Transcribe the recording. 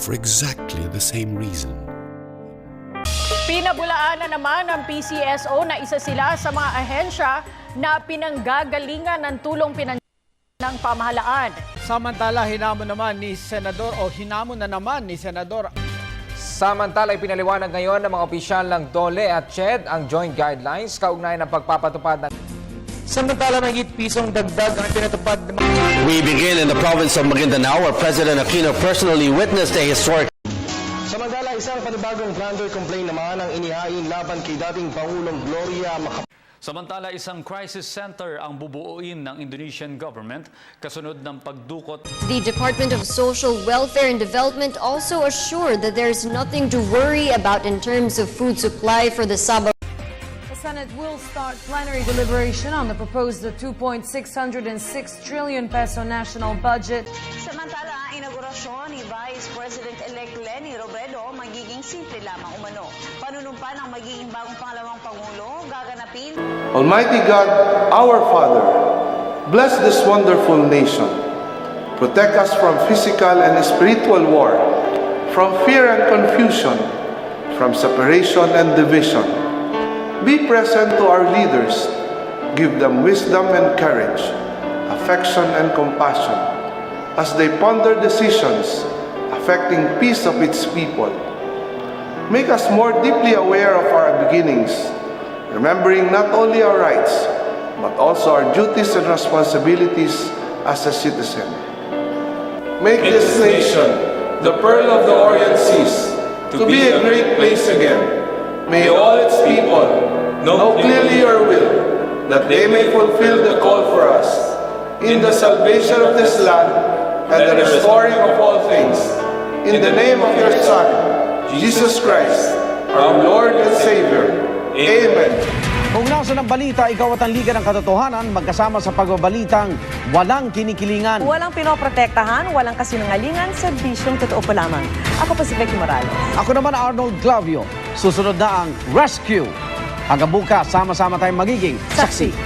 for exactly the same reason. Pinabulaan na naman ng PCSO na isa sila sa mga ahensya na pinanggagalingan ng tulong pinansyal ng pamahalaan. Samantala, hinamon na naman ni Senador Samantala, ipinaliwanag ngayon ng mga opisyal ng DOLE at CHED ang joint guidelines kaugnay ng pagpapatupad ng... Samantala, may pisong dagdag ang pinatupad ng... We begin in the province of Maguindanao, where President Aquino personally witnessed a historic... Samantala, isang panibagong plunder complaint naman ang inihain laban kay dating Pangulong Gloria Macapagal. Samantala, isang crisis center ang bubuuin ng Indonesian government kasunod ng pagdukot. The Department of Social Welfare and Development also assured that there's nothing to worry about in terms of food supply for the Sabah. The Senate will start plenary deliberation on the proposed 2.606 trillion peso national budget. Samantala, ang inaugurasyon ni Vice President-elect Leni Robredo magiging simple lamang umano. Panunumpa ng magiging bagong pangalawang Pangulo, gaganapin. Almighty God, our Father, bless this wonderful nation. Protect us from physical and spiritual war, from fear and confusion, from separation and division. Be present to our leaders. Give them wisdom and courage, affection and compassion, as they ponder decisions affecting peace of its people. Make us more deeply aware of our beginnings, remembering not only our rights, but also our duties and responsibilities as a citizen. Make this nation, the pearl of the Orient Seas, to be a great place again. May all its people know clearly your will, that they may fulfill the call for us in the salvation of this land and the restoring of all things. In the name of your Son, Jesus Christ, our Lord and Savior. Amen. Kung nasa ng balita, ikaw at ang Liga ng Katotohanan magkasama sa pagbabalitang walang kinikilingan. Walang pinoprotektahan, walang kasinungalingan, serbisyong totoo pa lamang. Ako po si Becky Morales. Ako naman Arnold Clavio. Susunod na ang Rescue. Hanggang bukas, sama-sama tayong magiging saksi.